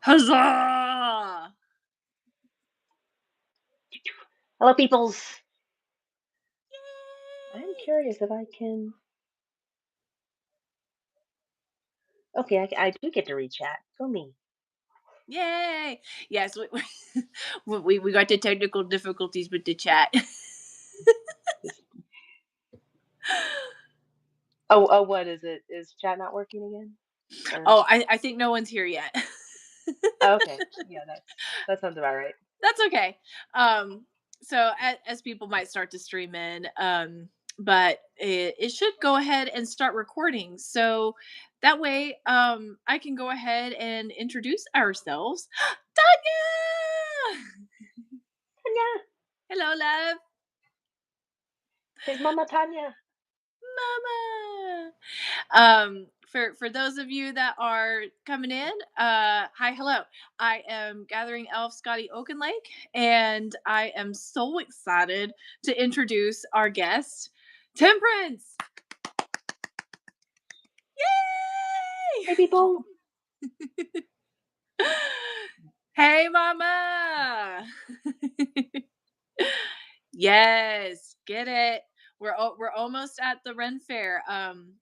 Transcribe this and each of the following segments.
Huzzah! Hello, peoples. I'm curious if I can. Okay, I do get to read chat. Go me. Yay! Yes, we got the technical difficulties with the chat. Just- oh, what is it? Is chat not working again? Or Oh, I think no one's here yet. okay, yeah, that sounds about right. That's okay. Um, so as people might start to stream in, but it should go ahead and start recording. So that way, I can go ahead and introduce ourselves. Tanya! Tanya, Hello, love. his mama Tanya. Mama. For those of you that are coming in, hi, hello. I am Gathering Elf Scotty Oakenlake, and I am so excited to introduce our guest, Temperance. Hey, people. Yay! Hey, Mama. Yes, get it. We're almost at the Ren Fair.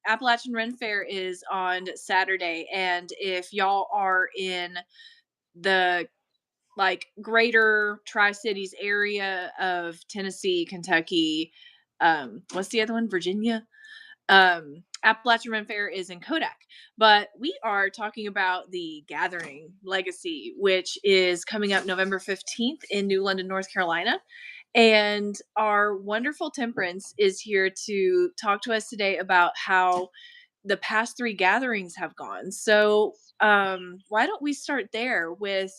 Appalachian Ren Fair is on Saturday, and if y'all are in the like greater Tri Cities area of Tennessee, Kentucky, what's the other one? Virginia. Appalachian Ren Fair is in Kodak, but we are talking about the Gathering Legacy, which is coming up November 15th in New London, North Carolina. And our wonderful Temperance is here to talk to us today about how the past three gatherings have gone. So, why don't we start there with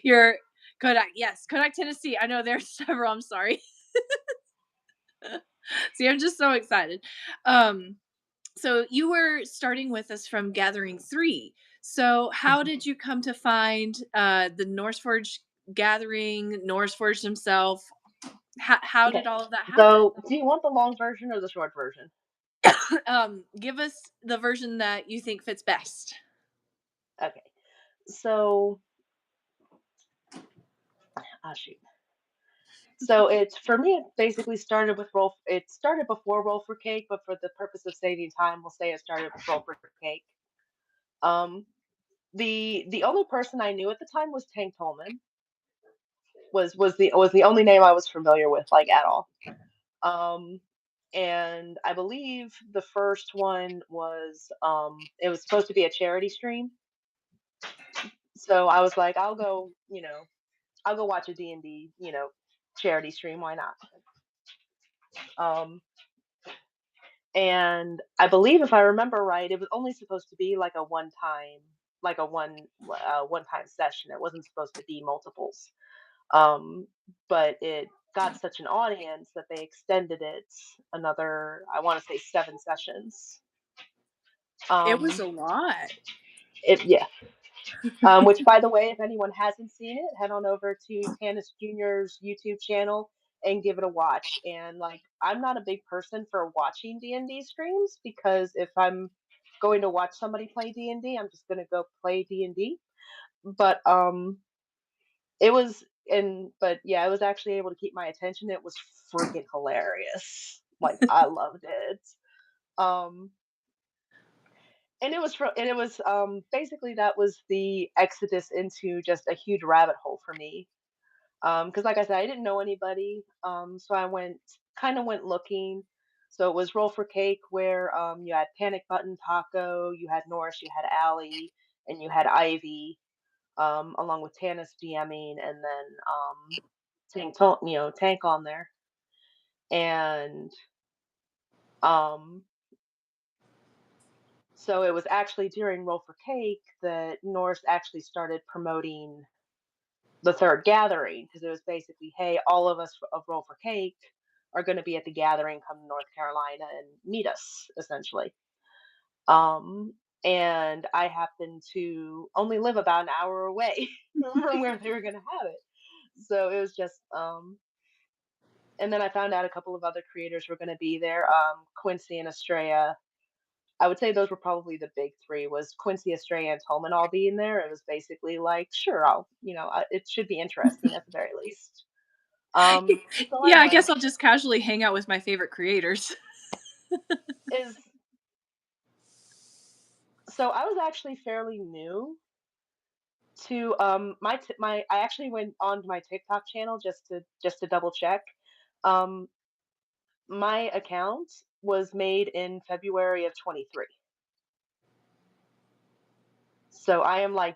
your Kodak? Yes, Kodak, Tennessee. I know there's several. I'm sorry. See, I'm just so excited. Um, so you were starting with us from Gathering 3. So how Mhm. did you come to find the Norse Forge gathering, Norse Forge himself? How Okay, did all of that happen? so do you want the long version or the short version? Give us the version that you think fits best. Okay, so shoot. So it's for me. It basically started with roll. It started before roll for cake, but for the purpose of saving time, we'll say it started with roll for cake. Um, the only person I knew at the time was Tank Tolman. Was the only name I was familiar with, like, at all. Um, and I believe the first one was it was supposed to be a charity stream. So I was like, I'll go watch a D&D, charity stream. Why not? Um, and I believe if I remember right, it was only supposed to be like a one time, like a one time session. It wasn't supposed to be multiples. Um, but it got such an audience that they extended it another, I want to say, 7 sessions. It was Um, a lot. yeah. Which, by the way, if anyone hasn't seen it, head on over to Tannis Jr.'s YouTube channel and give it a watch. And like, I'm not a big person for watching D&D streams because if I'm going to watch somebody play D&D, I'm just gonna go play D&D. But it was but yeah, I was actually able to keep my attention. It was freaking hilarious. Like, I loved it. Um, basically that was the exodus into just a huge rabbit hole for me. Because like I said, I didn't know anybody. So I went looking. So it was Roll for Cake, where you had Panic Button, Taco, you had Norris, you had Allie, and you had Ivy, along with Tannis DMing, and then Tank on there. And um, so it was actually during Roll for Cake that Norris actually started promoting the third gathering, because it was basically, hey, all of us of Roll for Cake are going to be at the gathering, come to North Carolina and meet us, essentially. Um, and I happened to only live about an hour away from where they were going to have it. So it was just, and then I found out a couple of other creators were going to be there, Quincy and Estrella. I would say those were probably the big 3 was Quincy Astray and Tolman all being there. It was basically like, "Sure, it should be interesting at the very least." So I Yeah, I guess went. I'll just casually hang out with my favorite creators. Is So I was actually fairly new to, my I actually went on my TikTok channel just to double check. Um, my account was made in February of 23. So I am like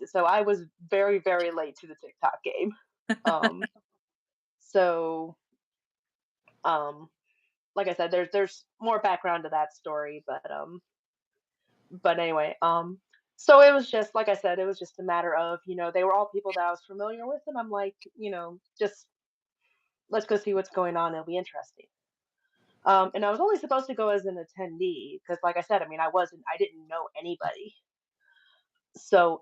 so I was very, very late to the TikTok game. Um, so, um, like I said, there's more background to that story, but anyway, so it was just like I said, it was just a matter of, they were all people that I was familiar with, and I'm like, just let's go see what's going on. It'll be interesting. And I was only supposed to go as an attendee because, like I said, I mean, I didn't know anybody. So,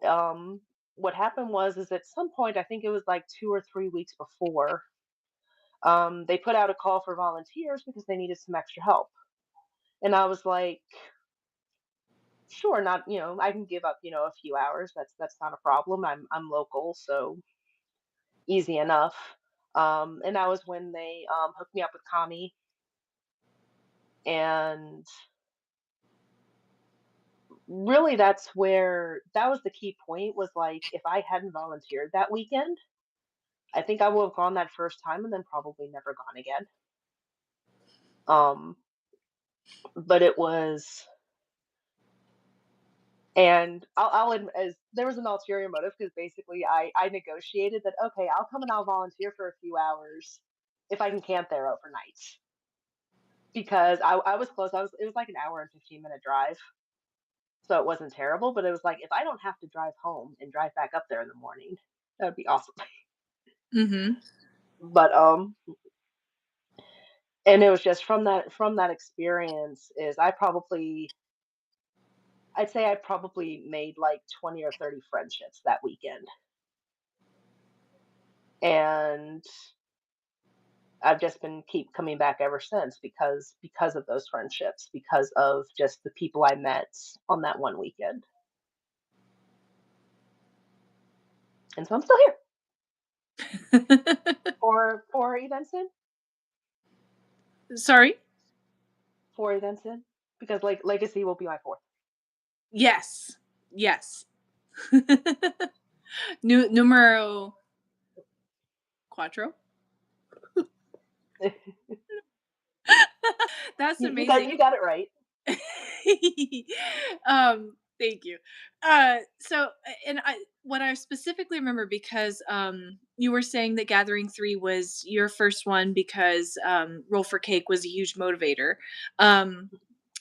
what happened is at some point, I think it was like 2 or 3 weeks before, they put out a call for volunteers because they needed some extra help. And I was like, sure, not, I can give up, a few hours. That's not a problem. I'm local, so easy enough. And that was when they hooked me up with Kami, and really that was the key point, was like, if I hadn't volunteered that weekend, I think I would have gone that first time and then probably never gone again. Um, but it was, and I'll admit, as there was an ulterior motive because basically I negotiated that, okay, I'll come and I'll volunteer for a few hours if I can camp there overnight, because I was close. It was like an hour and 15-minute drive, so it wasn't terrible. But it was like, if I don't have to drive home and drive back up there in the morning, that would be awesome. Mhm. But and it was just from that experience, is I'd say I probably made like 20 or 30 friendships that weekend. And I've just been keep coming back ever since, because of those friendships, because of just the people I met on that one weekend. And so I'm still here. Four events in, Sorry? 4 events in, because like Legacy will be my fourth. Yes. Yes. Numero quattro? That's amazing. You got it right. Thank you. So, and what I specifically remember, because you were saying that Gathering 3 was your first one because Roll for Cake was a huge motivator. Um,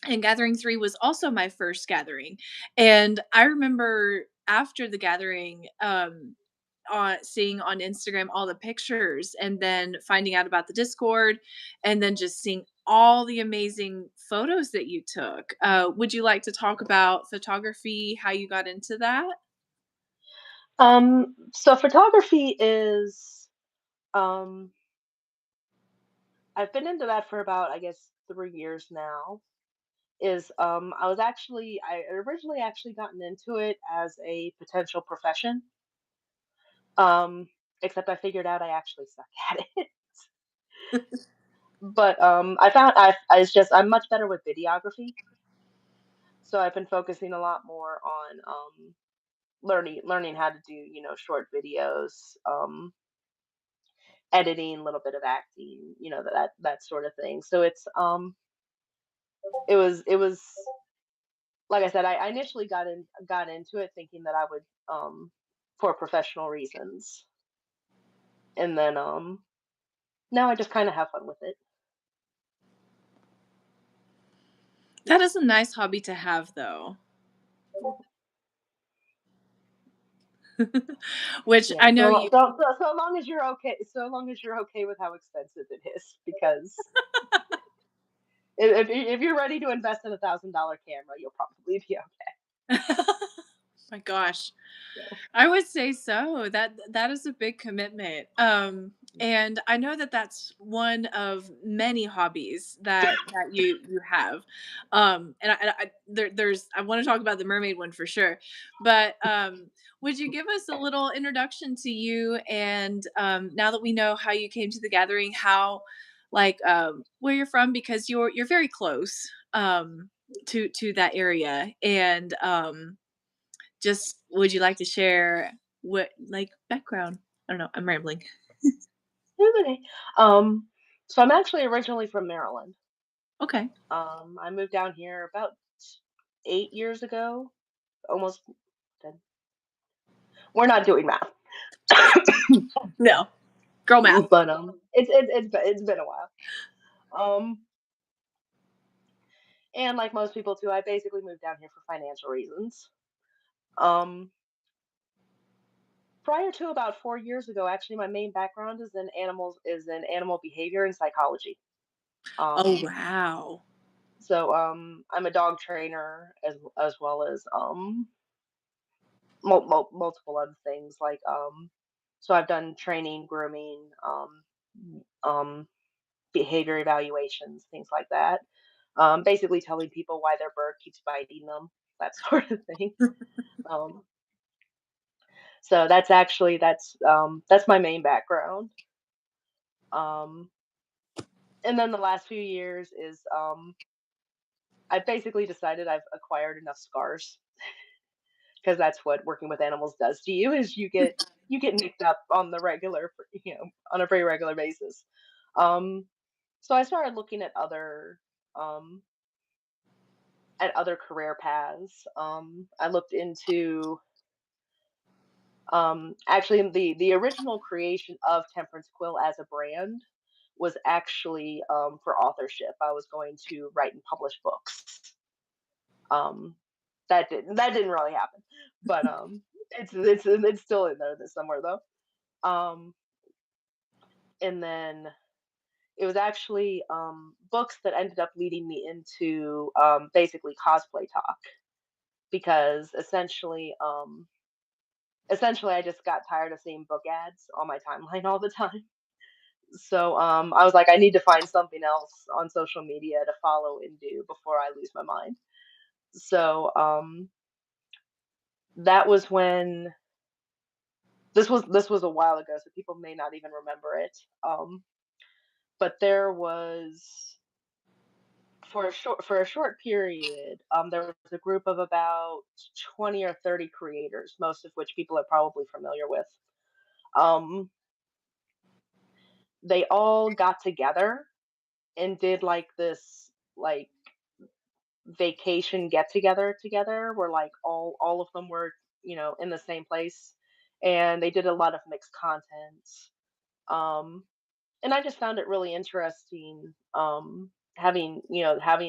and Gathering 3 was also my first gathering. And I remember after the gathering, seeing on Instagram all the pictures, and then finding out about the Discord, and then just seeing all the amazing photos that you took. Would you like to talk about photography, how you got into that? So photography is, um I've been into that for about, I guess, 3 years now. I originally actually gotten into it as a potential profession. Um, Except I figured out I actually suck at it. But I found I'm much better with videography, so I've been focusing a lot more on learning how to do, short videos, editing, a little bit of acting, that sort of thing. So it was like I said, I initially got into it thinking that I would, for professional reasons, and then now I just kind of have fun with it. That is a nice hobby to have, though. Mhm. Which Yeah, I know you. so long as you're okay, with how expensive it is, because if you're ready to invest in $1,000 camera, you'll probably be My gosh. okay. I would say so. That is a big commitment. And I know that that's one of many hobbies that you have. There's I want to talk about the mermaid one for sure. But would you give us a little introduction to you and now that we know how you came to the gathering, how like where you're from because you're very close to that area and just would you like to share what like background? I don't know, I'm rambling. Okay. Um, so I'm actually originally from Maryland. Okay. I moved down here about 8 years ago, almost 10. We're not doing math, No. Girl math. but it's been a while. Um, and like most people too, I basically moved down here for financial reasons. Um, Prior to about 4 years ago, actually, my main background is in animal behavior and psychology. Oh, Um, wow. I'm a dog trainer as well as multiple other things like so I've done training, grooming, um, behavior evaluations, things like that. Basically telling people why their bird keeps biting them, that sort of thing. Um, so that's my main background. Um, and then the last few years is I basically decided I've acquired enough scars because that's what working with animals does to you is you get nicked up on the regular, on a very regular basis. Um, so I started looking um, at other career paths. I looked into actually the original creation of Temperance Quill as a brand was actually for authorship. I was going to write and publish books. Um, that didn't really happen, but it's still in there somewhere though. Um, and then it was actually books that ended up leading me into basically cosplay talk because essentially I just got tired of seeing book ads on my timeline all the time. So I was like, I need to find something else on social media to follow and do before I lose my mind. So that was when this was a while ago, so people may not even remember it. But there was for a short period, there was a group of about 20 or 30 creators, most of which people are probably familiar with. Um, they all got together and did like this like vacation get together where like all of them were in the same place and they did a lot of mixed content. Um, and I just found it really interesting having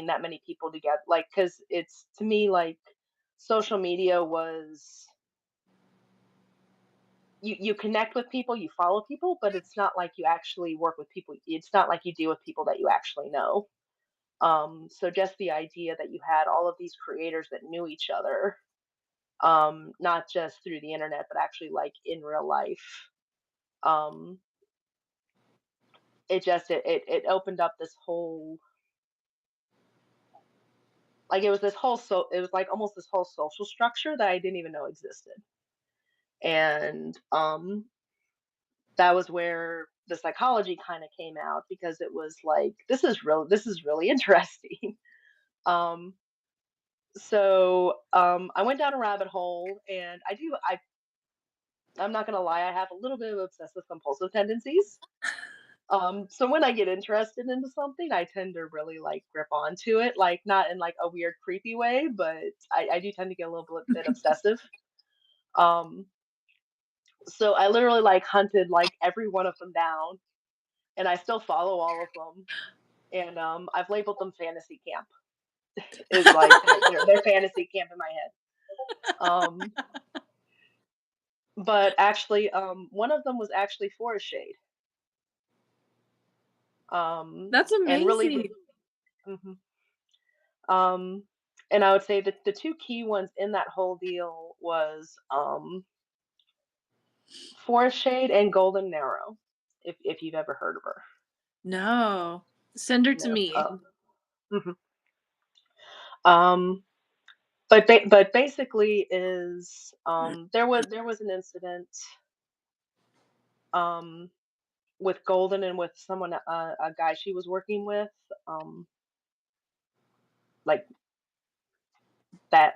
that many people together like cuz it's to me like social media was you connect with people, you follow people, but it's not like you actually work with people. It's not like you deal with people that you actually know. So just the idea that you had all of these creators that knew each other, not just through the internet, but actually like in real life. Um, it opened up this whole like it was like almost this whole social structure that I didn't even know existed. And that was where the psychology kind of came out because it was like this is really interesting. um I went down a rabbit hole and I'm not gonna lie, I have a little bit of obsessive compulsive tendencies. So when I get interested into something, I tend to really like grip onto it, like not in like a weird creepy way, but I do tend to get a little bit obsessive. Um, so I literally like hunted like every one of them down, and I still follow all of them. And I've labeled them fantasy camp. Is like their fantasy camp in my head. Um, but actually, one of them was actually Forest Shade. That's And really amazing. mhm. Um, and I would say that the two key ones in that whole deal was Forest Shade and Golden Narrow. if you've ever heard of her. No. Send her to No. me. Mhm. Um, but basically is there was an incident um with Golden and with someone a guy she was working with, um like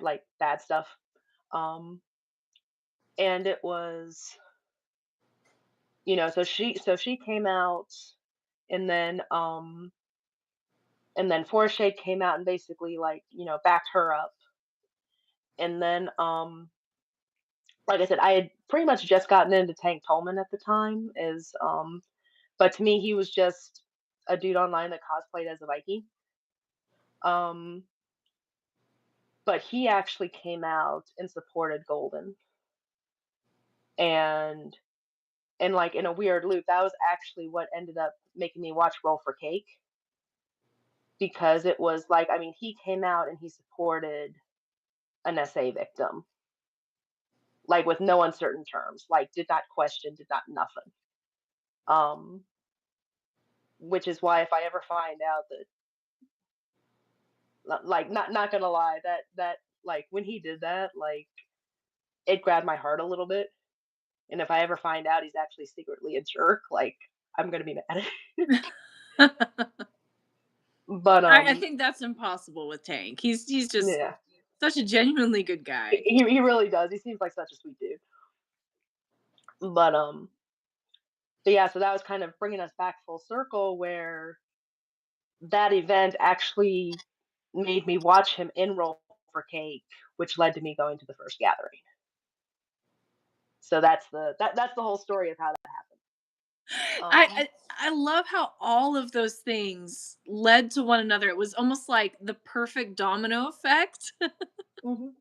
like bad stuff. Um and it was, so she came out, and then Forshay came out and basically, like, backed her up. And then, like I said, I had pretty much just gotten into Tank Tolman at the time, but to me he was just a dude online that cosplayed as a Viking. Um but he actually came out and supported Golden, and like, in a weird loop, that was actually what ended up making me watch Roll for Cake, because it was like, I mean, he came out and he supported an SA victim, like, with no uncertain terms, like, did not question, did not nothing. Um, which is why, if I ever find out that, like, not gonna lie, that like, when he did that, like, it grabbed my heart a little bit. And if I ever find out he's actually secretly a jerk, like, I'm gonna be mad. I But I think that's impossible with Tank. He's just yeah, such a genuinely good he, guy. he he really does. He seems like such a sweet dude. But yeah, so that was kind of bringing us back full circle, where that event actually made me watch him in Roll for Cake, which led to me going to the first gathering. So that's the whole story of how that happened. I Um, I I love how all of those things led to one another. It was almost like the perfect domino effect. mhm.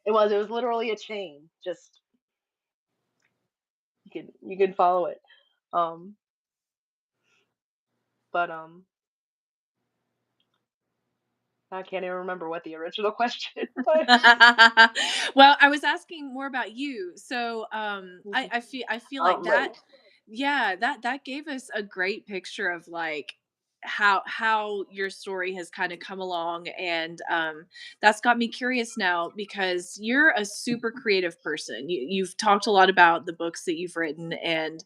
It was literally a chain. Just, you can follow it. Um, but I can't even remember what the original question was. Well, I was asking more about you. So, Mhm. I feel like Right. that, yeah, that gave us a great picture of like how your story has kind of come along, and that's got me curious now because you're a super creative person. You've talked a lot about the books that you've written, and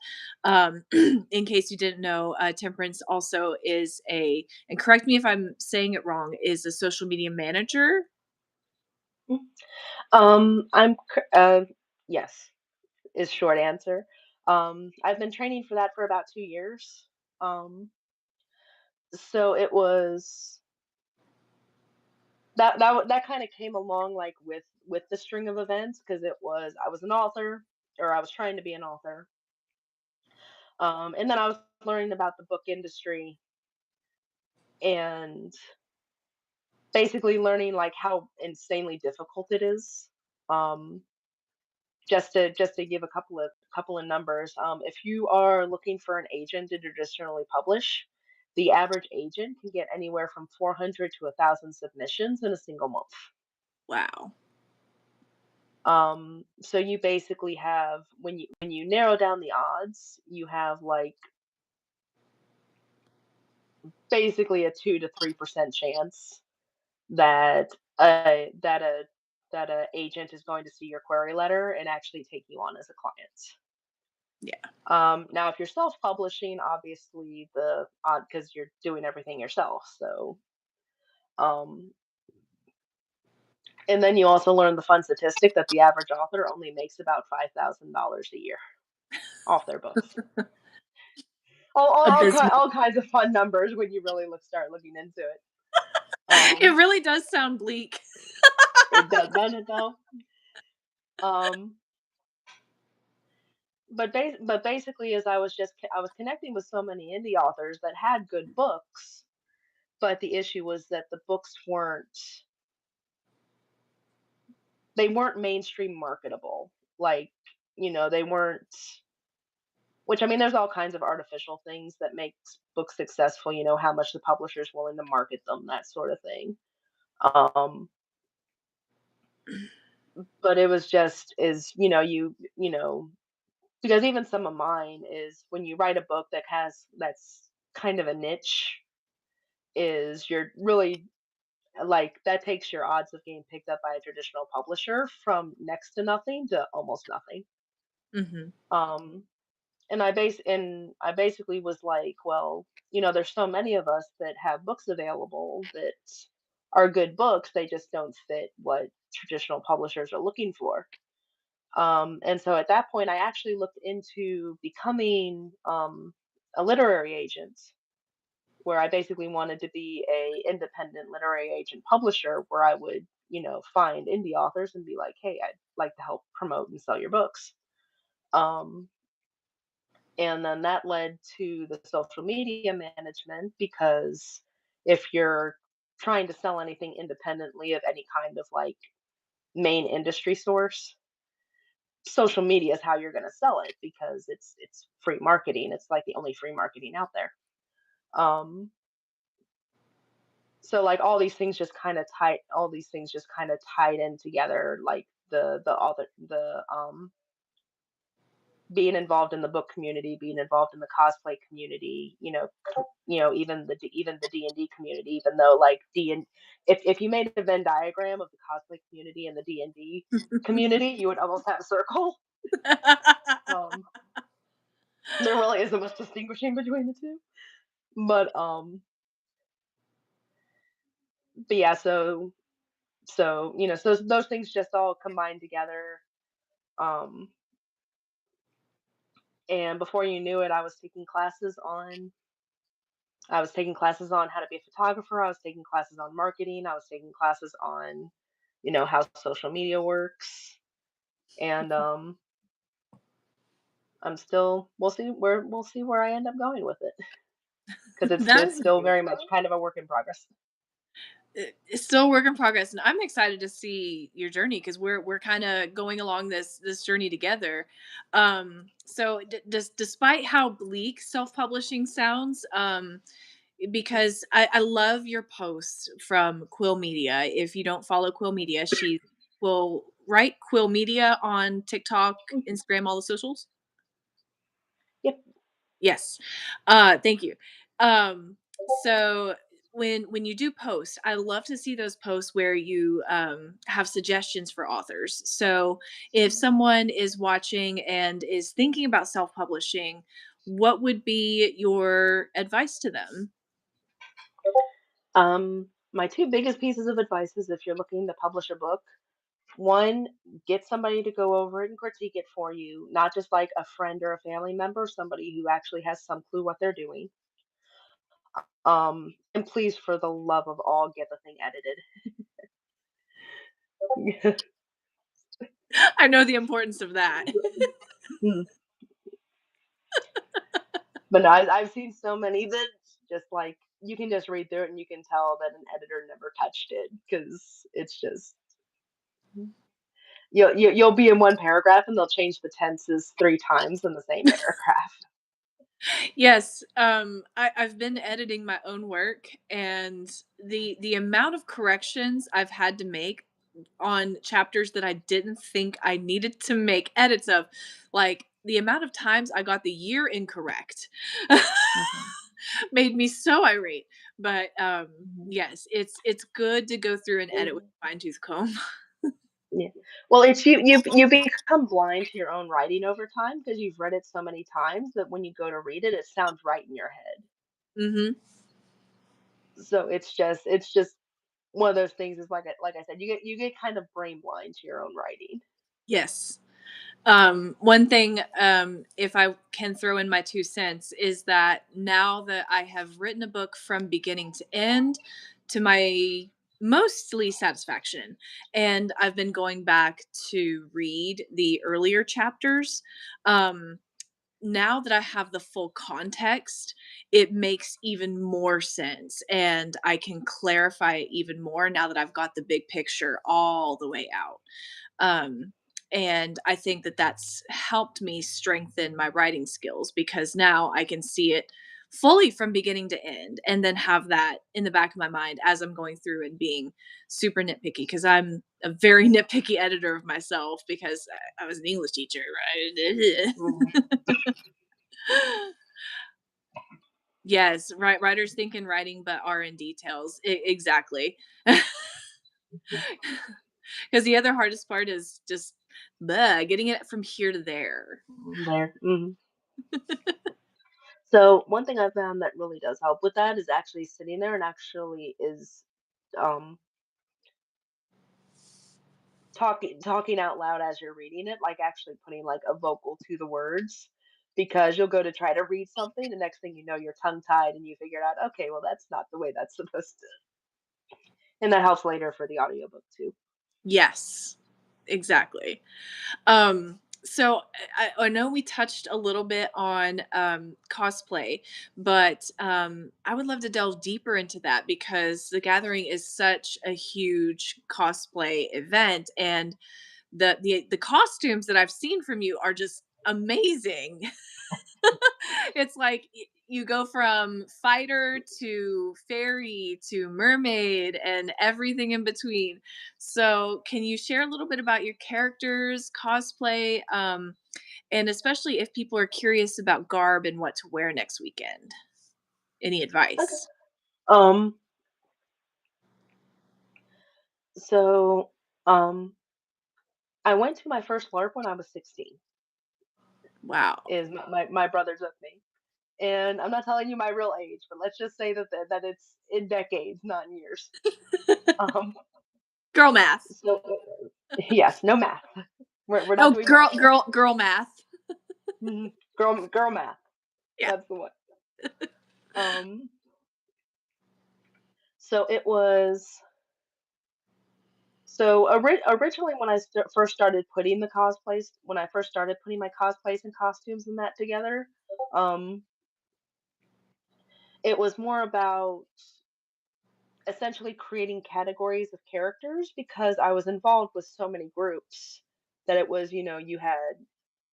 in case you didn't know, Temperance also is a, and correct me if I'm saying it wrong, is a social media manager. Mm. Yes, is short answer. I've been training for that for about 2 years. So it was that kind of came along, like, with the string of events, because I was an author, or I was trying to be an author. And then I was learning about the book industry, and basically learning, like, how insanely difficult it is. Um, just to give a couple of numbers, if you are looking for an agent to traditionally publish, the average agent can get anywhere from 400 to 1,000 submissions in a single month. Wow. So you basically have, when you narrow down the odds, you have, like, basically a 2 to 3% chance that a agent is going to see your query letter and actually take you on as a client. Yeah. Now, if you're self-publishing, obviously because you're doing everything yourself. So, um, and then you also learn the fun statistic that the average author only makes about $5,000 a year off their books. Abysmal. All kinds of fun numbers when you really start looking into it. It Um, really does sound bleak. it does, doesn't it though? Um, but basically, as I was connecting with so many indie authors that had good books, but the issue was that the books weren't mainstream marketable. Like, they weren't, which, I mean, there's all kinds of artificial things that makes books successful, how much the publisher's willing to market them, that sort of thing. Um, but it was just is, Because even some of mine is when you write a book that's kind of a niche, is you're really like that takes your odds of getting picked up by a traditional publisher from next to nothing to almost nothing. Mhm. Um, and I basically was like, well, there's so many of us that have books available that are good books. They just don't fit what traditional publishers are looking for. And so at that point, I actually looked into becoming a literary agent, where I basically wanted to be a independent literary agent publisher, where I would, find indie authors and be like, hey, I'd like to help promote and sell your books. Um, and then that led to the social media management, because if you're trying to sell anything independently of any kind of like main industry source, social media is how you're going to sell it, because it's free marketing. It's like the only free marketing out there. Um, so like all these things just kind of tied in together, like the being involved in the book community, being involved in the cosplay community, even the D&D community, even though like D and if you made a Venn diagram of the cosplay community and the D&D community, you would almost have a circle. Um, there really isn't much distinguishing between the two. But but yeah, so those things just all combined together. Um, and before you knew it, I was taking classes on how to be a photographer. I was taking classes on marketing. I was taking classes on, how social media works. And I'm still we'll see where I end up going with it, because That it's is still very much kind of a work in progress. it's still a work in progress, and I'm excited to see your journey because we're kind of going along this journey together. So despite how bleak self-publishing sounds, because I love your posts from Quill Media. If you don't follow Quill Media, she will write Quill Media on TikTok, Mhm. Instagram, all the socials. Yep. Yes. Thank you. So when you do post, I love to see those posts where you have suggestions for authors. So if someone is watching and is thinking about self-publishing, what would be your advice to them? My two biggest pieces of advice is, if you're looking to publish a book, one, get somebody to go over it and critique it for you, not just like a friend or a family member, somebody who actually has some clue what they're doing. And please, for the love of all, get the thing edited. I know the importance of that. Mm. But no, I've seen so many that just like you can just read through it and you can tell that an editor never touched it, because it's just you'll be in one paragraph and they'll change the tenses three times in the same paragraph. Yes, I've been editing my own work, and the amount of corrections I've had to make on chapters that I didn't think I needed to make edits of, like the amount of times I got the year incorrect, Mhm, made me so irate. But mhm. yes, it's good to go through and edit with And a fine tooth comb. yeah, well, it's you become blind to your own writing over time, because you've read it so many times that when you go to read it, it sounds right in your head. Hmm. So it's just one of those things. Is like I said, you get kind of brain blind to your own writing. Yes. One thing, if I can throw in my 2 cents, is that now that I have written a book from beginning to end to my mostly satisfaction, and I've been going back to read the earlier chapters, um, now that I have the full context, it makes even more sense, and I can clarify it even more now that I've got the big picture all the way out. Um, and I think that that's helped me strengthen my writing skills because now I can see it fully from beginning to end, and then have that in the back of my mind as I'm going through and being super nitpicky, because I'm a very nitpicky editor of myself, because I was an English teacher, right? Mhm. Yes, right. Writers think in writing, but are in details. Exactly. Because the other hardest part is just getting it from here to there. There. So one thing I found that really does help with that is actually sitting there and actually is um talking out loud as you're reading it, like actually putting like a vocal to the words. Because you'll go to try to read something, the next thing you know, you're tongue tied and you figured out, okay, well, that's not the way that's supposed to. And that helps later for the audiobook too. Yes, exactly. So I know we touched a little bit on cosplay, but I would love to delve deeper into that, because the gathering is such a huge cosplay event, and the costumes that I've seen from you are just amazing. It's like you go from fighter to fairy to mermaid and everything in between. So, can you share a little bit about your characters, cosplay, and especially if people are curious about garb and what to wear next weekend? Any Okay. advice? Um, so um I went to my first LARP when I was 16, Wow. is my brother's with me. And I'm not telling you my real age, but let's just say that it's in decades, not in years. Um, Girl math. so yes, no math. We're not Oh, doing math here. girl math. Girl math. Yeah. That's the one. Um, so it was originally when I first started putting the cosplays, when I first started putting my cosplays and costumes and that together, um, it was more about essentially creating categories of characters because I was involved with so many groups that it was, you had,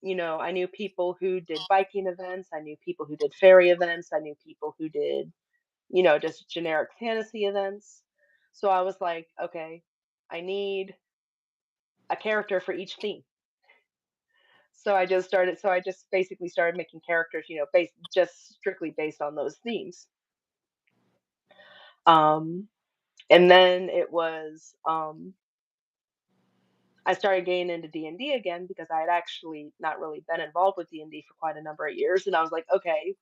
I knew people who did Viking events, I knew people who did fairy events, I knew people who did, just generic fantasy events. So I was like, okay, I need a character for each theme. So I just basically started making characters, based just strictly based on those themes. Um, and then it was I started getting into D&D again because I had actually not really been involved with D&D for quite a number of years, and I was like, okay,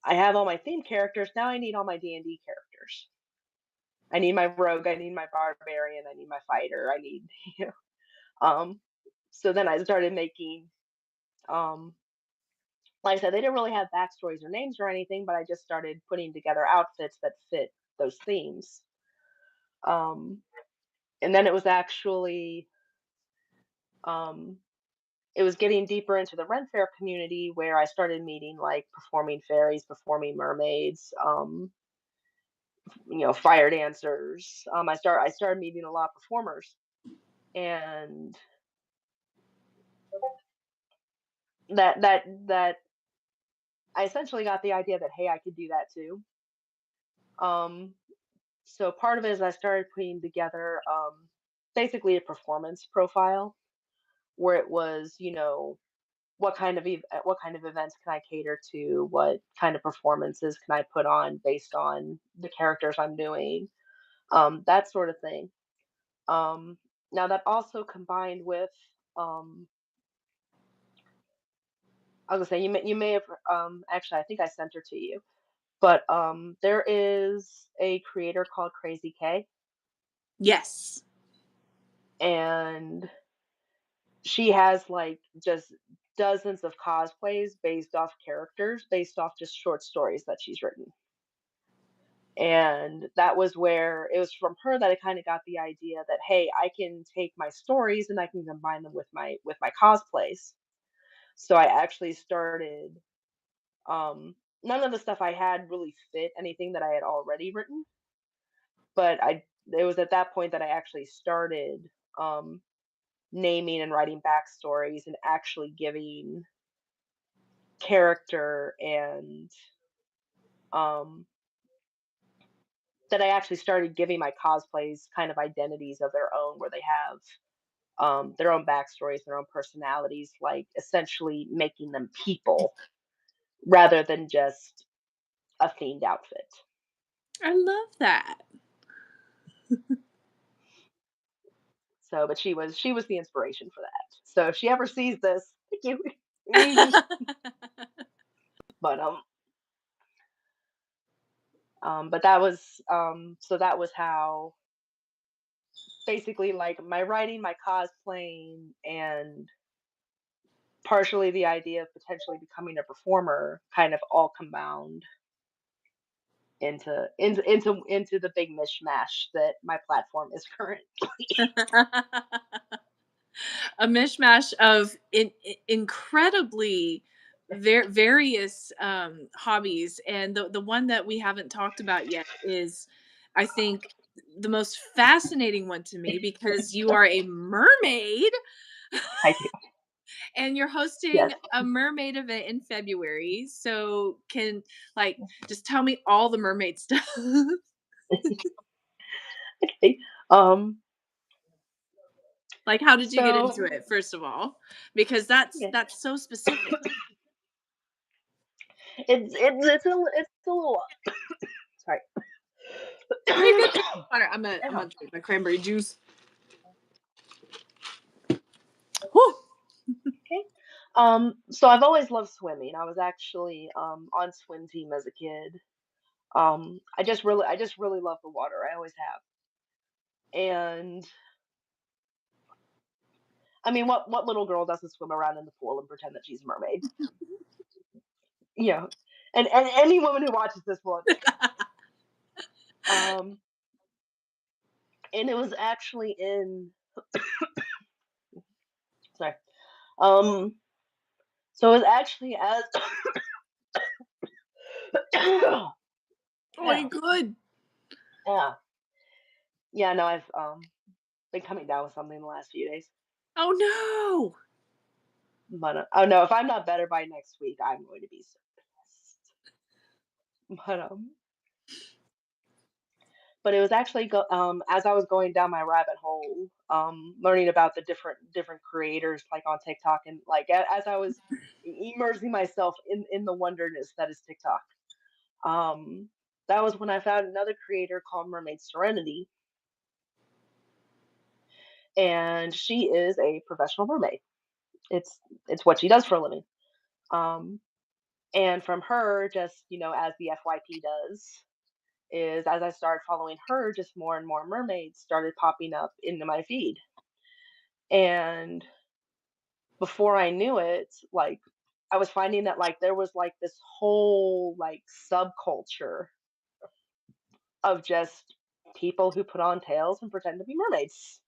I have all my theme characters, now I need all my D&D characters. I need my rogue, I need my barbarian, I need my fighter, I need, you know. Um, so then I started making, um, like I said, they didn't really have backstories or names or anything, but I just started putting together outfits that fit those themes. Um, and then it was actually um, it was getting deeper into the Ren Fair community where I started meeting like performing fairies, performing mermaids, fire dancers. I started meeting a lot of performers, and that I essentially got the idea that hey, I could do that too. Um, so part of it is I started putting together basically a performance profile where it was, what kind of events can I cater to? What kind of performances can I put on based on the characters I'm doing? That sort of thing. Um, Now that also combined with, um, I was gonna say you may have actually I think I sent her to you, but there is a creator called Crazy K, Yes. and she has like just dozens of cosplays based off characters, based off just short stories that she's written. And that was where it was from her that I kind of got the idea that hey, I can take my stories and I can combine them with my cosplays. So I actually started none of the stuff I had really fit anything that I had already written, but I it was at that point that I actually started um naming and writing backstories and actually giving character and um, that I actually started giving my cosplays kind of identities of their own, where they have their own backstories, their own personalities, like essentially making them people rather than just a themed outfit. I love that. So, but she was the inspiration for that. So if she ever sees this, thank you. We but but that was so that was how basically like my writing, my cosplaying, and partially the idea of potentially becoming a performer kind of all combined into the big mishmash that my platform is currently. A mishmash of incredibly various hobbies, and the one that we haven't talked about yet is, I think, the most fascinating one to me because you are a mermaid I do. and you're hosting Yes. a mermaid event in February. So can like just tell me all the mermaid stuff. Okay. Um. Like how did you get So into it first of all? Because that's yeah, that's so specific. it's a little sorry. No, you're good. Water. I'm Yeah. gonna drink my cranberry juice. Whew. Okay. So I've always loved swimming. I was actually on swim team as a kid. I just really love the water. I always have. And I mean, what little girl doesn't swim around in the pool and pretend that she's a mermaid? You know, and any woman who watches this will understand. Um, and it was actually in sorry. Um, so it was actually as Oh, yeah, you good. yeah, yeah. No, I've been coming down with something the last few days. Oh no. But oh no, if I'm not better by next week, I'm going to be so pissed. But but it was actually as I was going down my rabbit hole, learning about the different creators like on TikTok, and like as I was immersing myself in the wonderness that is TikTok. Um, that was when I found another creator called Mermaid Serenity, and she is a professional mermaid. It's it's what she does for a living. Um, and from her, just as the FYP does, is as I started following her, just more and more mermaids started popping up into my feed. And before I knew it, like I was finding that like there was like this whole like subculture of just people who put on tails and pretend to be mermaids,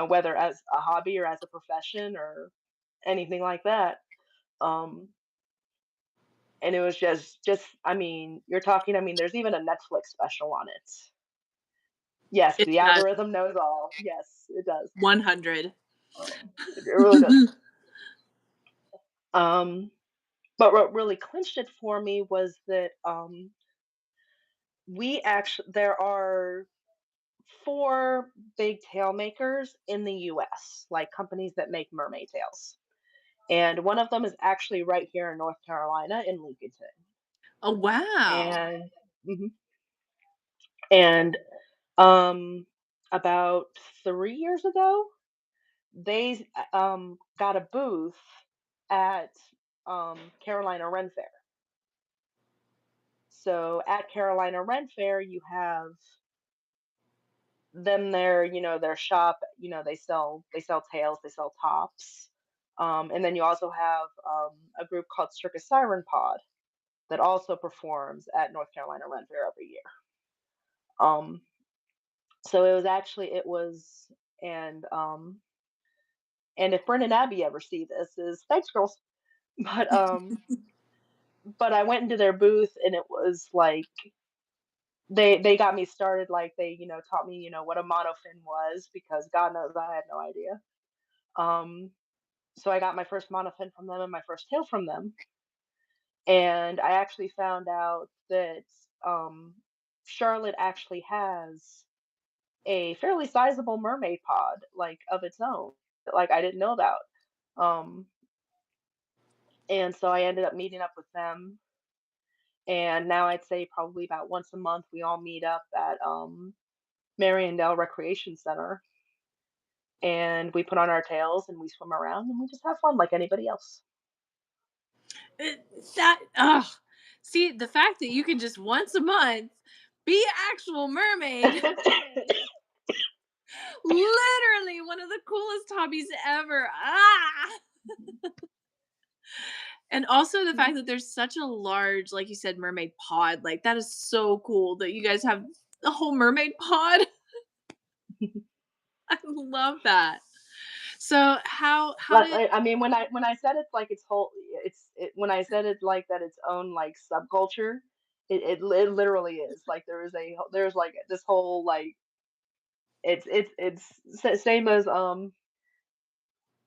whether as a hobby or as a profession or anything like that. Um, and it was just I mean, you're talking, I mean, there's even a Netflix special on it. Yes, It the does. algorithm knows all. Yes, it does. 100. It really does. Um, but what really clinched it for me was that there are four big tail makers in the US, like companies that make mermaid tails. And one of them is actually right here in North Carolina in Lincolnton. Oh, wow. And mhm. and um about 3 years ago, they got a booth at Carolina Ren Fair. So at Carolina Ren Fair, you have them there, their shop, they sell tails, they sell tops. And then you also have a group called Circus Siren Pod that also performs at North Carolina Ren Fair every year. Um, so it was, and and if Brent and Abby ever see this, is thanks, girls. But but I went into their booth and it was like they got me started, like they taught me what a monofin was, because God knows I had no idea. Um, so I got my first monofin from them and my first tail from them. And I actually found out that um, Charlotte actually has a fairly sizable mermaid pod, like of its own. Like I didn't know about. Um, and so I ended up meeting up with them. And now I'd say probably about once a month we all meet up at Mariondale Recreation Center, and we put on our tails and we swim around and we just have fun like anybody else. That ugh. See, the fact that you can just once a month be an actual mermaid, literally one of the coolest hobbies ever. Ah! And also the fact that there's such a large, like you said, mermaid pod, like, that is so cool that you guys have the whole mermaid pod. I love that. So how But did I mean, when I said it's like its whole, when I said it like that its own like subculture, it literally is like there's like this whole like same as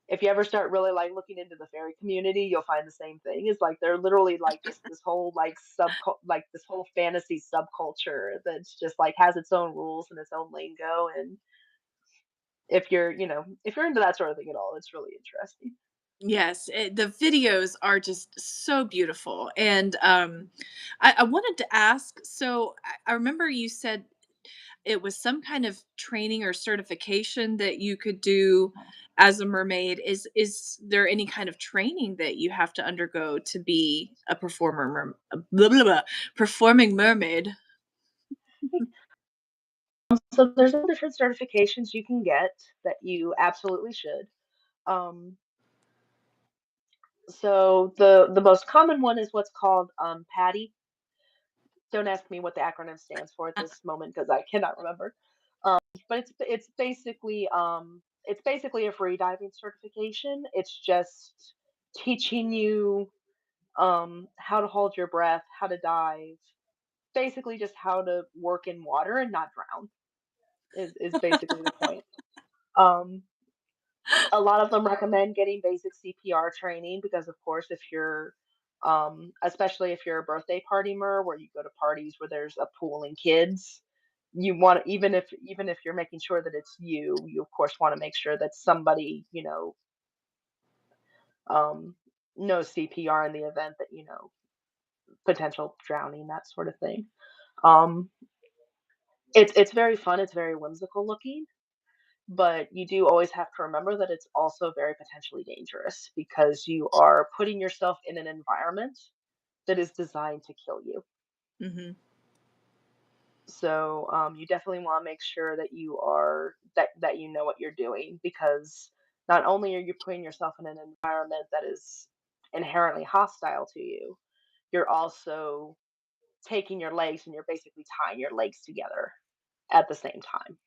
if you ever start really like looking into the fairy community, you'll find the same thing. It's like they're literally like this whole like like this whole fantasy subculture that's just like has its own rules and its own lingo. And if you're if you're into that sort of thing at all, it's really interesting. Yes, the videos are just so beautiful, and, I wanted to ask, so I remember you said it was some kind of training or certification that you could do as a mermaid. Is there any kind of training that you have to undergo to be a blah, blah, blah, performing mermaid? So there's all different certifications you can get that you absolutely should. Um, so the most common one is what's called PADI. Don't ask me what the acronym stands for at this moment because I cannot remember. But it's basically a free diving certification. It's just teaching you how to hold your breath, how to dive, basically just how to work in water and not drown is basically the point. Um, a lot of them recommend getting basic CPR training because, of course, if you're, especially if you're a birthday party where you go to parties where there's a pool and kids, you want even if you're making sure that it's you of course want to make sure that somebody um, knows CPR in the event that potential drowning, that sort of thing. Um, it's very fun. It's very whimsical looking. But you do always have to remember that it's also very potentially dangerous because you are putting yourself in an environment that is designed to kill you. Mhm, So you definitely want to make sure that that you know what you're doing because not only are you putting yourself in an environment that is inherently hostile to you, you're also taking your legs and you're basically tying your legs together at the same time.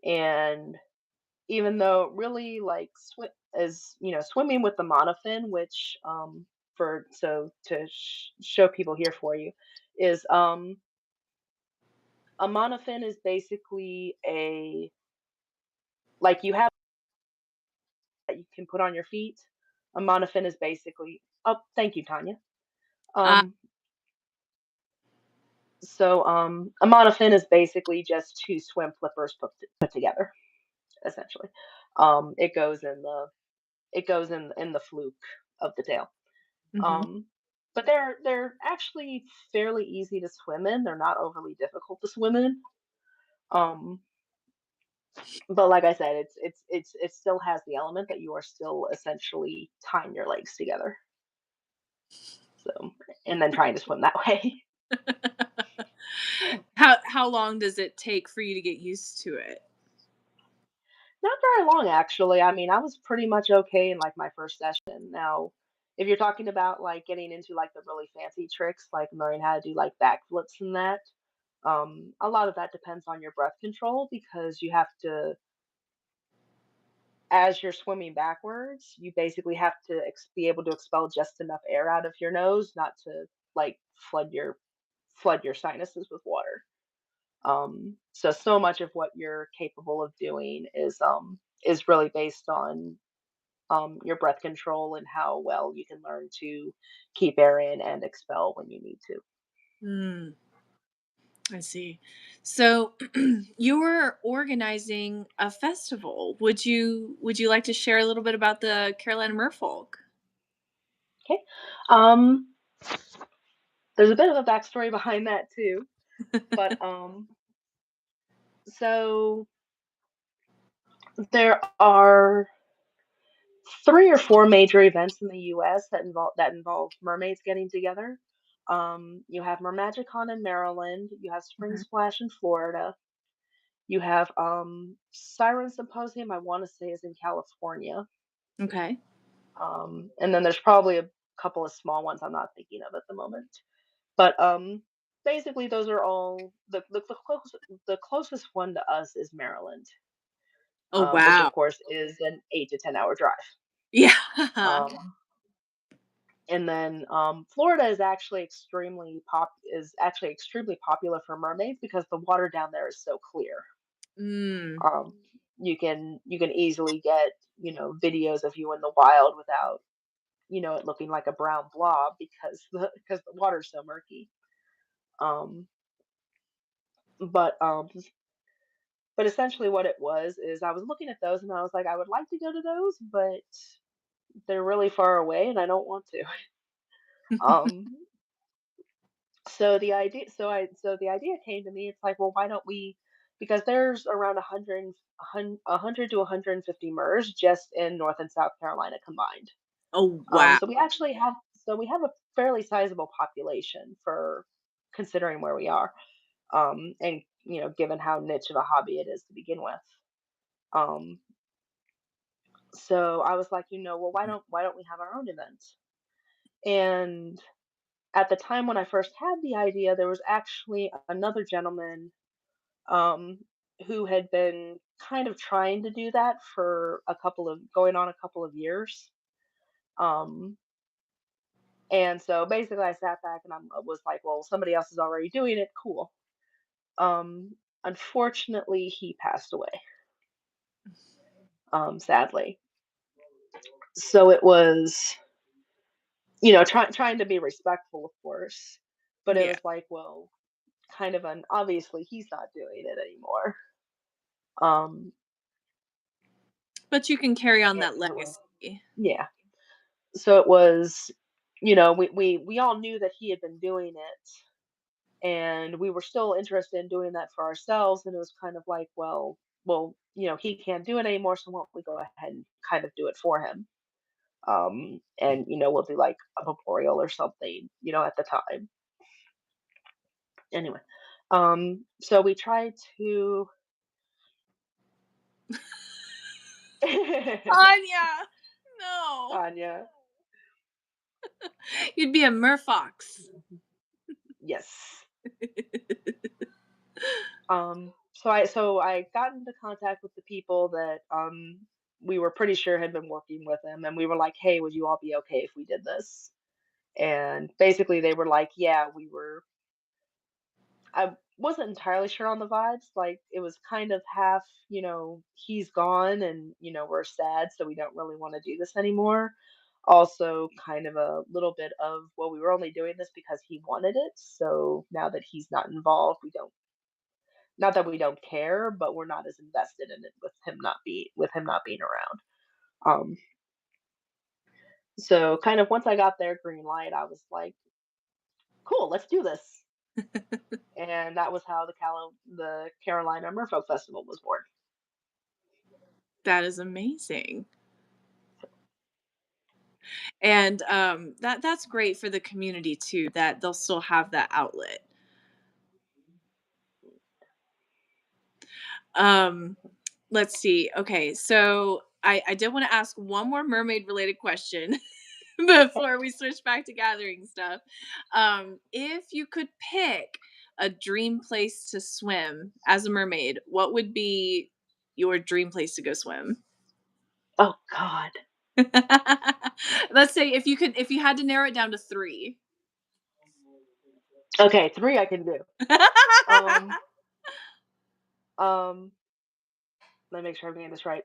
And even though really like swimming with the monofin, which for so to show people here for you is a monofin is basically a like you have that you can put on your feet. A monofin is basically oh thank you Tanya. uh, um a monofin is basically just two swim flippers put together essentially. It goes in the fluke of the tail. mhm. Um, but they're actually fairly easy to swim in. They're not overly difficult to swim in. Um, but like I said, it still has the element that you are still essentially tying your legs together. So and then trying to swim that way. How long does it take for you to get used to it? Not very long actually. I mean, I was pretty much okay in like my first session. Now, if you're talking about like getting into like the really fancy tricks, like learning how to do like backflips and that, a lot of that depends on your breath control because you have to as you're swimming backwards, you basically have to be able to expel just enough air out of your nose, not to like flood your sinuses with water. So much of what you're capable of doing is really based on your breath control and how well you can learn to keep air in and expel when you need to. Mm, I see. So you were organizing a festival. Would you like to share a little bit about the Carolina Merfolk? Okay. Um, there's a bit of a backstory behind that too, but so there are 3 or 4 major events in the U.S. that involve mermaids getting together. You have Mermagicon in Maryland. You have Spring Okay. Splash in Florida. You have Siren Symposium. I want to say is in California. Okay. And then there's probably a couple of small ones I'm not thinking of at the moment. But basically, those are all the closest one to us is Maryland, Oh which of wow. course is an 8 to 10 hour drive. Yeah. Um, And then Florida is actually extremely popular for mermaids because the water down there is so clear. Mm. Um, you can easily get videos of you in the wild without it looking like a brown blob because the water's so murky. Um, but um, but essentially what it was is I was looking at those and I was like I would like to go to those, but they're really far away and I don't want to. Um, so the idea came to me. It's like, well, why don't we? Because there's around 100 to 150 MERS just in North and South Carolina combined. Oh wow. So we have a fairly sizable population for considering where we are, and given how niche of a hobby it is to begin with. Um, so I was like, well, why don't we have our own event? And at the time when I first had the idea, there was actually another gentleman um, who had been kind of trying to do that for a couple of years. Um, and so basically, I sat back and I was like, well, somebody else is already doing it. Cool. Um, Unfortunately, he passed away, sadly. So it was, trying to be respectful, of course, but it Yeah. was like, well, kind of obviously he's not doing it anymore. Um, But you can carry on and that so it was, legacy. yeah. So it was, we all knew that he had been doing it, and we were still interested in doing that for ourselves. And it was kind of like, well, he can't do it anymore, so why don't we go ahead and kind of do it for him? And we'll do like a memorial or something, at the time. Anyway, so we tried to. Anya. No. Anya, You'd be a merfox. yes. So I got into contact with the people that we were pretty sure had been working with him, and we were like, "Hey, would you all be okay if we did this?" And basically, they were like, "Yeah, we were." I wasn't entirely sure on the vibes. Like it was kind of half, he's gone, and we're sad, so we don't really want to do this anymore. Also, kind of a little bit of, well, we were only doing this because he wanted it. So now that he's not involved, we don't. Not that we don't care, but we're not as invested in it with him not being around. Um, so kind of once I got their green light, I was like, cool, let's do this. And that was how the Carolina Merfolk Festival was born. That is amazing. And that's great for the community too, that they'll still have that outlet. Um, let's see. Okay, so I did want to ask one more mermaid related question Okay. before we switch back to gathering stuff. If you could pick a dream place to swim as a mermaid, what would be your dream place to go swim? Oh God. Let's say if you had to narrow it down to 3. Okay, 3 I can do. Um, um, let me make sure I'm getting this right.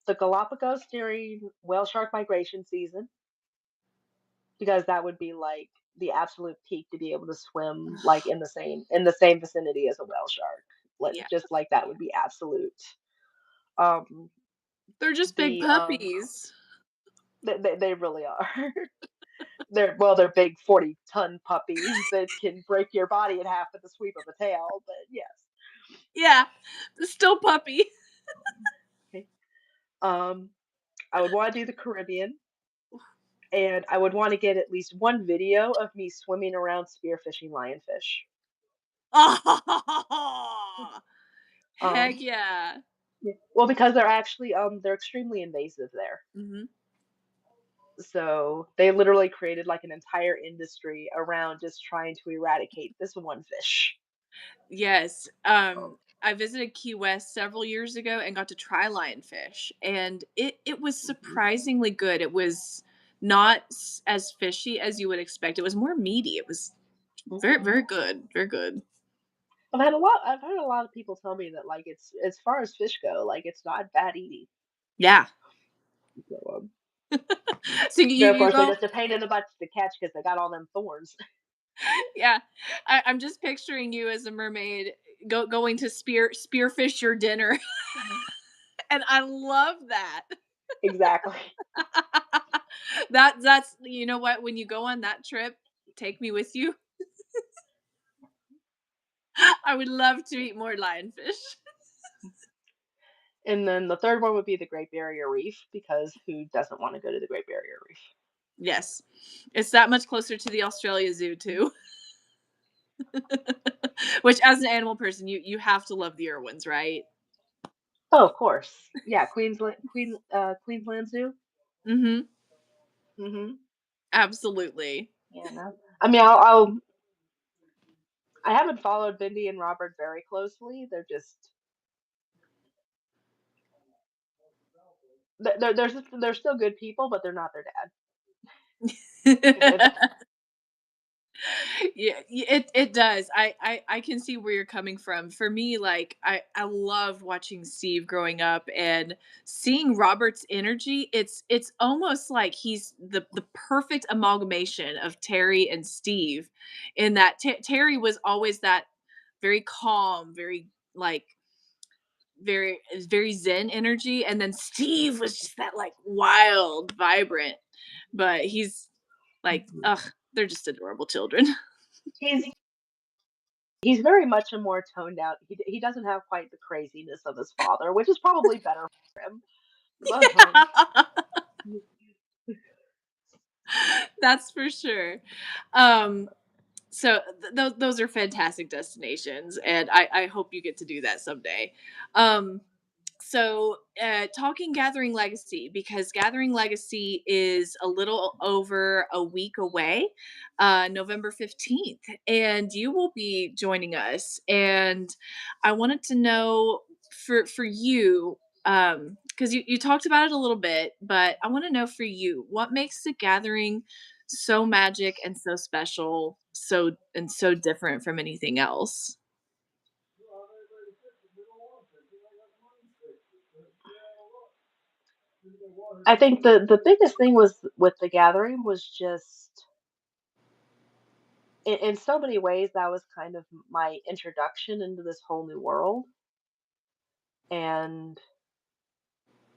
the Galapagos during whale shark migration season, because that would be like the absolute peak to be able to swim like in the same vicinity as a whale shark. Yeah. Just like that would be absolute. Um, They're just big the puppies. they really are. They're big 40-ton puppies that can break your body in half with the sweep of a tail. But yes. Yeah, still puppy. Okay. Um, I would want to do the Caribbean, and I would want to get at least one video of me swimming around spearfishing lionfish. Oh, Um, heck yeah. yeah. Well, because they're extremely invasive there. Mhm. So they literally created like an entire industry around just trying to eradicate this one fish. Yes, Um, I visited Key West several years ago and got to try lionfish, and it was mhm, surprisingly good. It was not as fishy as you would expect. It was more meaty. It was mhm. very, very good, very good. I've heard a lot of people tell me that like it's as far as fish go, like it's not bad eating. Yeah. So, So but of you course, they're go, just a pain in the butt to catch because they got all them thorns. yeah. I'm just picturing you as a mermaid going to spearfish your dinner, and I love that. Exactly. That's you know what? When you go on that trip, take me with you. I would love to eat more lionfish. And then the third one would be the Great Barrier Reef because who doesn't want to go to the Great Barrier Reef? Yes. It's that much closer to the Australia Zoo too. Which as an animal person, you have to love the Irwins, right? Oh, of course. Yeah, Queensland Zoo. Mhm. Mhm. Absolutely. Yeah, no. I mean, I haven't followed Bindi and Robert very closely. They're still good people, but they're not their dad. Yeah, it does. I can see where you're coming from. For me, like I love watching Steve growing up and seeing Robert's energy. It's almost like he's the perfect amalgamation of Terry and Steve. In that Terry was always that very calm, very like very zen energy, and then Steve was just that like wild, vibrant. But he's like, Mhm. ugh, they're just adorable children. He's he's very much a more toned down. He doesn't have quite the craziness of his father, which is probably better for him. But Yeah. That's for sure. Um, so those are fantastic destinations, and I hope you get to do that someday. Um, talking Gathering Legacy, because Gathering Legacy is a little over a week away, November 15th, and you will be joining us. And I wanted to know for you, because you talked about it a little bit, but I want to know for you, what makes the gathering so magic and so special, so different from anything else? I think the biggest thing was with the gathering was just in so many ways that was kind of my introduction into this whole new world, and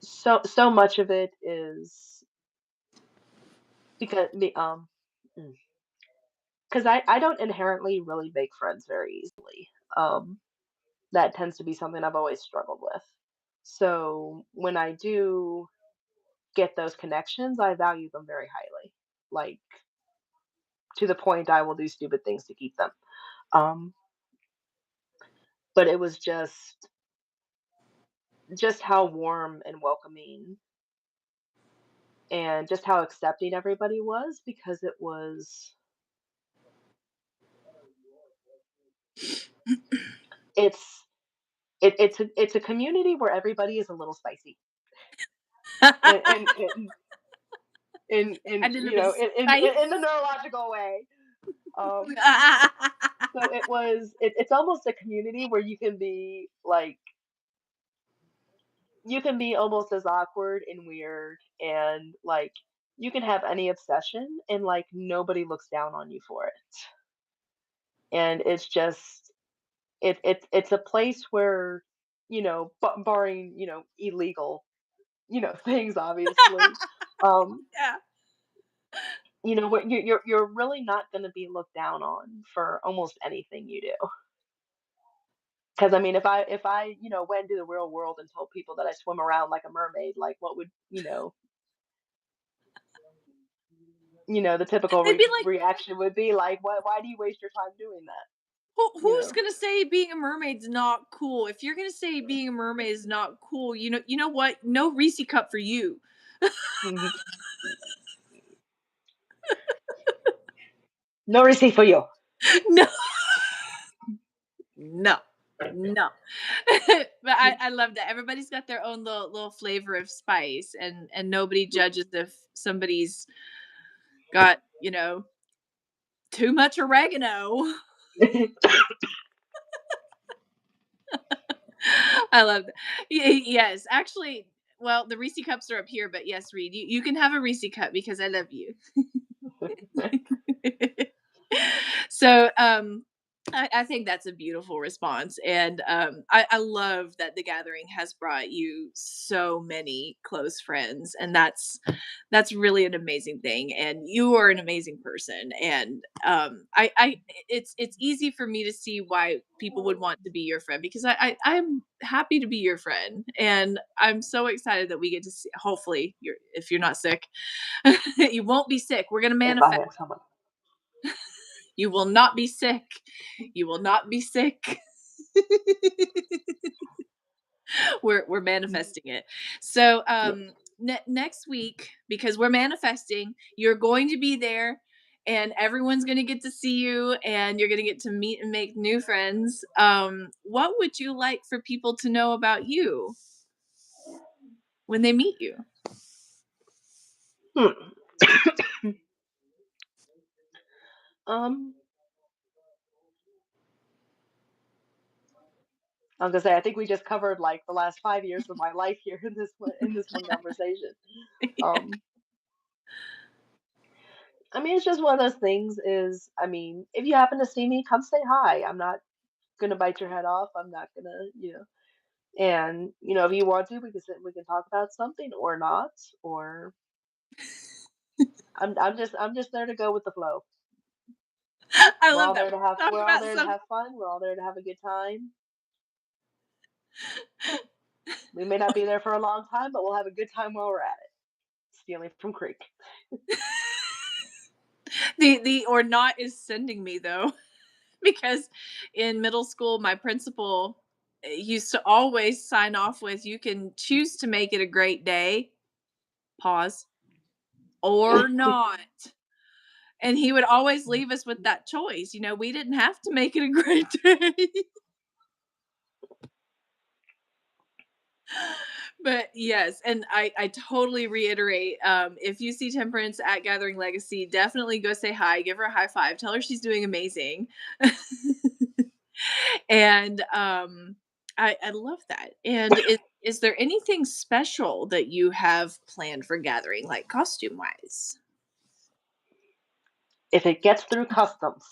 so much of it is because because I don't inherently really make friends very easily. That tends to be something I've always struggled with. So when I do get those connections, I value them very highly. Like to the point I will do stupid things to keep them. Um, but it was just how warm and welcoming and just how accepting everybody was because it's it's a community where everybody is a little spicy and A little bit of spice. in the neurological way. Um, so it's almost a community where you can be like you can be almost as awkward and weird, and like you can have any obsession and like nobody looks down on you for it. And it's just it's a place where, barring, illegal, things obviously. Um, Yeah. what you're really not going to be looked down on for almost anything you do. Because I mean, if I went into the real world and told people that I swim around like a mermaid, like what would the typical They'd be like, reaction would be like, why do you waste your time doing that? You Who's know. gonna say being a mermaid's not cool? If you're gonna say being a mermaid is not cool, you know what? No Reese cup for you." Mhm. No receipt for you. No, no, no. But I love that. Everybody's got their own little flavor of spice, and nobody judges if somebody's got, too much oregano. I love that. Yes, actually, well, the Reese cups are up here, but yes, Reed, you can have a Reese cup because I love you. So, I think that's a beautiful response, and I love that the gathering has brought you so many close friends, and that's really an amazing thing. And you are an amazing person, and it's easy for me to see why people would want to be your friend because I'm happy to be your friend, and I'm so excited that we get to see. Hopefully, if you're not sick, you won't be sick. We're gonna If I manifest. had someone. You will not be sick. You will not be sick. We're manifesting it. So Yeah. next week, because we're manifesting, you're going to be there, and everyone's going to get to see you, and you're going to get to meet and make new friends. What would you like for people to know about you when they meet you? Hmm. Um, I was gonna say I think we just covered like the last 5 years of my life here in this one conversation. Um, I mean, it's just one of those things. I mean, if you happen to see me, come say hi. I'm not gonna bite your head off. I'm not gonna. And if you want to, we can talk about something or not, or I'm just there to go with the flow. I We're love all that. there to have Talk we're all about there to some. have fun. We're all there to have a good time. We may not be there for a long time, but we'll have a good time while we're at it. Stealing from Creek. The or not is sending me though. Because in middle school, my principal used to always sign off with, "You can choose to make it a great day, pause, or not." And he would always leave us with that choice. We didn't have to make it a great day. But yes, and I totally reiterate, if you see Temperance at Gathering Legacy, definitely go say hi, give her a high five, tell her she's doing amazing. And I love that. And is there anything special that you have planned for Gathering, like costume wise? If it gets through customs,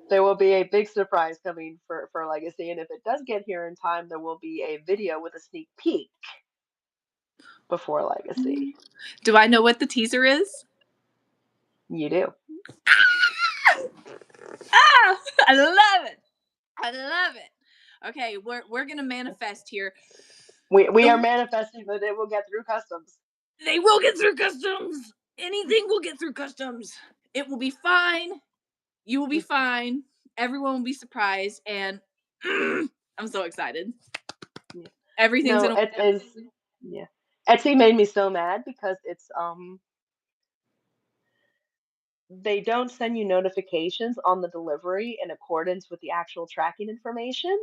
there will be a big surprise coming for Legacy, and if it does get here in time, there will be a video with a sneak peek before Legacy. Do I know what the teaser is? You do. Ah, I love it. I love it. Okay, we're gonna manifest here. We are The manifesting that it will get through customs. They will get through customs. Anything will get through customs. It will be fine. You will be fine. Everyone will be surprised, and I'm so excited. Yeah. Everything's No, gonna it is. Yeah. Etsy made me so mad because they don't send you notifications on the delivery in accordance with the actual tracking information.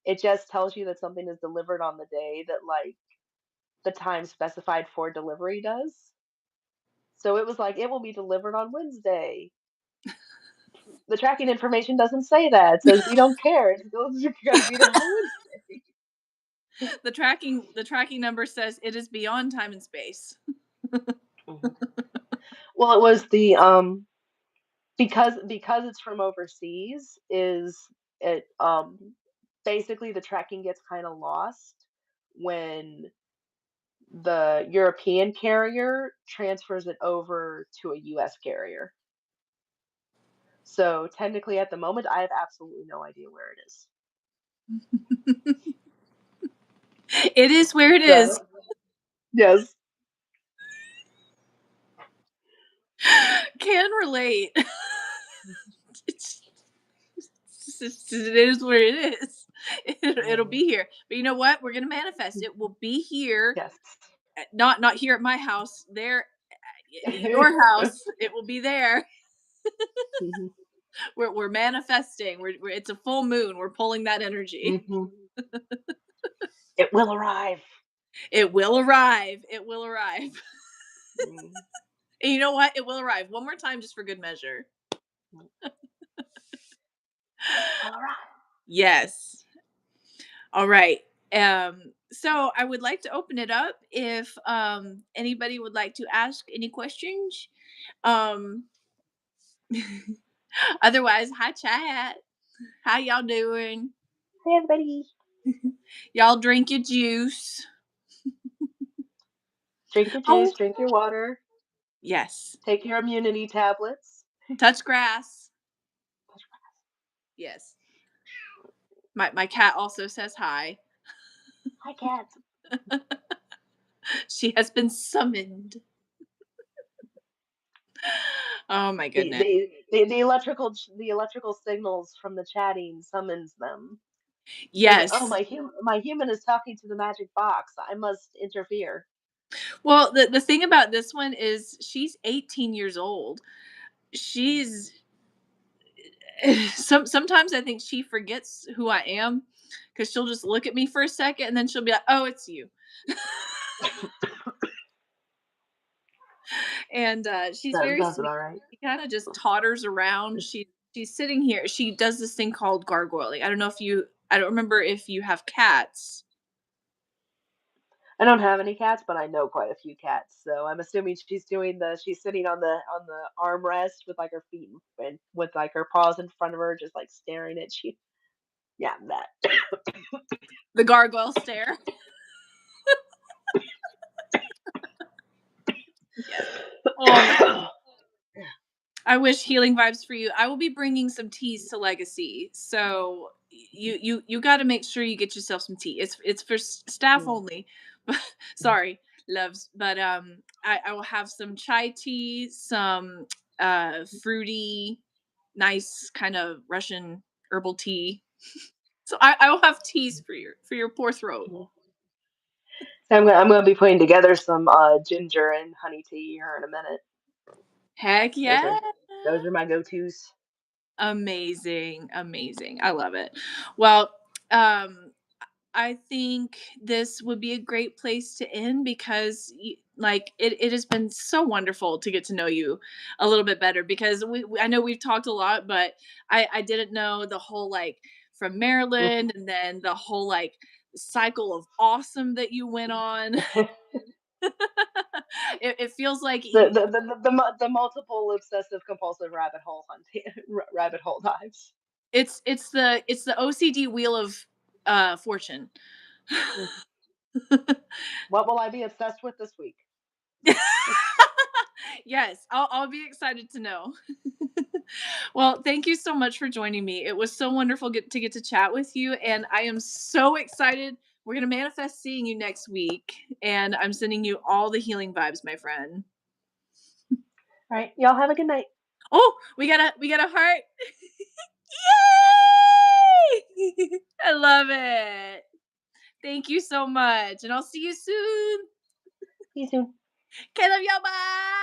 It just tells you that something is delivered on the day that like the time specified for delivery does. So it was like it will be delivered on Wednesday. The tracking information doesn't say that. It says we don't care. It's going to be there on Wednesday. The tracking number says it is beyond time and space. Mhm. Well, it was the because it's from overseas, is it basically the tracking gets kind of lost when the European carrier transfers it over to a US carrier. So technically at the moment I have absolutely no idea where it is. It is where it is. So, yes. Can relate. It's it is where it is. It'll Mhm. be here. But you know what? We're gonna manifest. It will be here. Yes. Not here at my house. There, your house. It will be there. Mhm. We're manifesting. It's a full moon. We're pulling that energy. Mhm. It will arrive. It will arrive. It will arrive. Mm. And you know what? It will arrive one more time just for good measure. It will arrive. Yes. All right. So I would like to open it up if anybody would like to ask any questions. Um Otherwise, hi chat. How y'all doing? Hey everybody. Y'all drink your juice. Drink your juice, Oh, drink your water, yes. take your immunity tablets. Touch grass. Yes. My cat also says hi. Hi cats. She has been summoned. Oh my The, goodness. the the electrical signals from the chatting summons them. Like, oh, Yes. my human is talking to the magic box. I must interfere. Well, the thing about this one is she's 18 years old. She's sometimes I think she forgets who I am because she'll just look at me for a second and then she'll be like, "Oh, it's you." And she's That very sounds sweet. about right. She kind of just totters around. She's sitting here. She does this thing called gargoyling. I don't know if you. I don't remember if you have cats. I don't have any cats, but I know quite a few cats. So I'm assuming she's sitting on the armrest with like her feet and with like her paws in front of her, just like staring at you. Yeah, that. The gargoyle stare. Yes. Oh man. I wish healing vibes for you. I will be bringing some teas to Legacy, so you got to make sure you get yourself some tea. It's for staff Mm, only. Sorry, loves, but I will have some chai tea, some fruity, nice kind of Russian herbal tea. So I will have teas for your poor throat. mm. So I'm gonna be putting together some ginger and honey tea here in a minute. Heck Those yeah. are those are my go-tos. Amazing, amazing. I love it. Well, um I think this would be a great place to end because like it has been so wonderful to get to know you a little bit better because I know we've talked a lot, but I didn't know the whole like from Maryland and then the whole like cycle of awesome that you went on. It feels like The multiple obsessive compulsive rabbit hole hunting rabbit hole dives. it's the OCD wheel of fortune. Mhm. What will I be obsessed with this week? Yes, I'll be excited to know. Well, thank you so much for joining me. It was so wonderful to get to chat with you, and I am so excited. We're gonna manifest seeing you next week, and I'm sending you all the healing vibes, my friend. All right, y'all have a good night. Oh, we got a heart. Yay! I love it. Thank you so much, and I'll see you soon. See you soon. Okay, love y'all. Bye.